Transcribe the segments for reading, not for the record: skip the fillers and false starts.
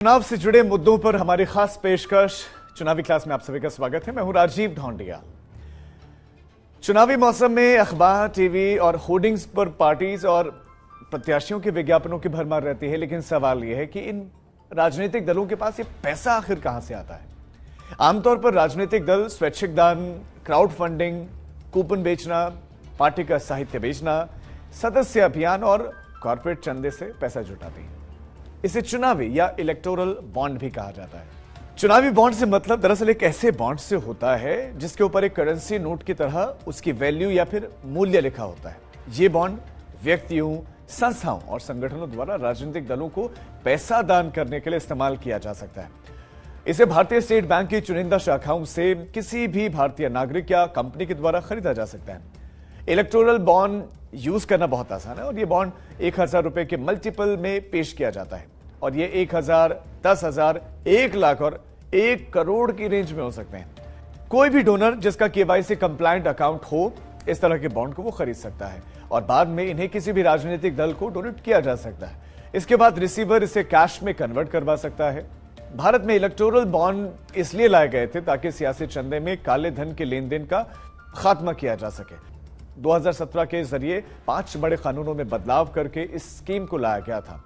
चुनाव से जुड़े मुद्दों पर हमारी खास पेशकश चुनावी क्लास में आप सभी का स्वागत है। मैं हूं राजीव ढोंडिया। चुनावी मौसम में अखबार, टीवी और होर्डिंग्स पर पार्टीज और प्रत्याशियों के विज्ञापनों की भरमार रहती है, लेकिन सवाल यह है कि इन राजनीतिक दलों के पास ये पैसा आखिर कहां से आता है। आमतौर पर राजनीतिक दल स्वैच्छिक दान, क्राउड फंडिंग, कूपन बेचना, पार्टी का साहित्य बेचना, सदस्य अभियान और कॉर्पोरेट चंदे से पैसा जुटाते हैं। इसे चुनावी या इलेक्टोरल बॉन्ड भी कहा जाता है। चुनावी बॉन्ड से मतलब दरअसल एक ऐसे बॉन्ड से होता है जिसके ऊपर एक करेंसी नोट की तरह उसकी वैल्यू या फिर मूल्य लिखा होता है। ये बॉन्ड व्यक्तियों, संस्थाओं और संगठनों द्वारा राजनीतिक दलों को पैसा दान करने के लिए इस्तेमाल किया जा सकता है। इसे भारतीय स्टेट बैंक की चुनिंदा शाखाओं से किसी भी भारतीय नागरिक या कंपनी के द्वारा खरीदा जा सकता है। इलेक्टोरल बॉन्ड यूज करना बहुत आसान है और ये बॉन्ड 1000 रुपए के मल्टीपल में पेश किया जाता है और ये 1000, 10,000, 1 लाख और 1 करोड़ की रेंज में हो सकते हैं। कोई भी डोनर जिसका केवाईसी कंप्लायंट अकाउंट हो, इस तरह के बॉन्ड को वो खरीद सकता है और बाद में इन्हें किसी भी राजनीतिक दल को डोनेट किया जा सकता है। इसके बाद रिसीवर इसे कैश में कन्वर्ट करवा सकता है। भारत में इलेक्टोरल बॉन्ड इसलिए लाए गए थे ताकि सियासी चंदे में काले धन के लेन देन का खात्मा किया जा सके। 2017 के जरिए 5 बड़े कानूनों में बदलाव करके इस स्कीम को लाया गया था।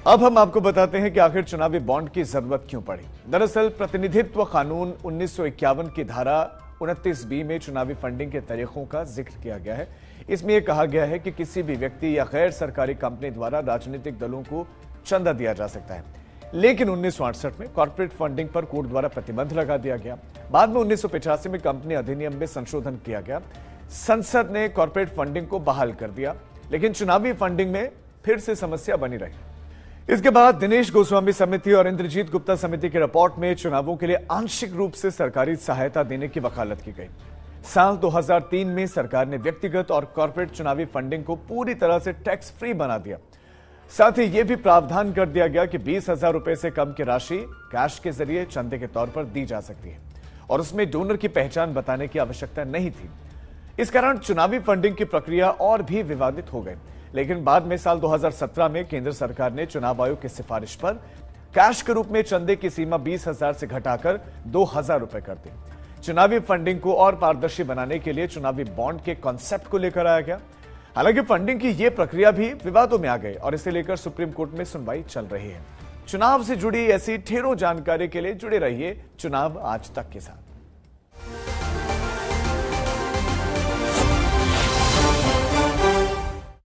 अब हम आपको बताते हैं कि आखिर चुनावी बॉन्ड की जरूरत क्यों पड़ी। दरअसल प्रतिनिधित्व कानून 1951 की धारा 29B में चुनावी फंडिंग के तरीकों का जिक्र किया गया है। इसमें यह कहा गया है कि किसी भी व्यक्ति या गैर सरकारी कंपनी द्वारा राजनीतिक दलों को चंदा दिया जा सकता है, लेकिन 1968 में कॉर्पोरेट फंडिंग पर कोर्ट द्वारा प्रतिबंध लगा दिया गया। बाद में 1985 में कंपनी अधिनियम में संशोधन किया गया। संसद ने कॉर्पोरेट फंडिंग को बहाल कर दिया, लेकिन चुनावी फंडिंग में फिर से समस्या बनी रही। इसके बाद दिनेश गोस्वामी समिति और इंद्रजीत गुप्ता समिति की रिपोर्ट में चुनावों के लिए आंशिक रूप से सरकारी सहायता देने की वकालत की गई। साल 2003 में सरकार ने व्यक्तिगत और कॉर्पोरेट चुनावी फंडिंग को पूरी तरह से टैक्स फ्री बना दिया। साथ ही यह भी प्रावधान कर दिया गया कि 20,000 रुपए से कम की राशि कैश के जरिए चंदे के तौर पर दी जा सकती है और उसमें डोनर की पहचान बताने की आवश्यकता नहीं थी। इस कारण चुनावी फंडिंग की प्रक्रिया और भी विवादित हो गई, लेकिन बाद में साल 2017 में केंद्र सरकार ने चुनाव आयोग की सिफारिश पर कैश के रूप में चंदे की सीमा 20,000 से घटाकर 2,000 रुपए कर दी। चुनावी फंडिंग को और पारदर्शी बनाने के लिए चुनावी बॉन्ड के कॉन्सेप्ट को लेकर आया गया। हालांकि फंडिंग की यह प्रक्रिया भी विवादों में आ गई और इसे लेकर सुप्रीम कोर्ट में सुनवाई चल रही है। चुनाव से जुड़ी ऐसी ढेरों जानकारी के लिए जुड़े रहिए चुनाव आज तक के साथ।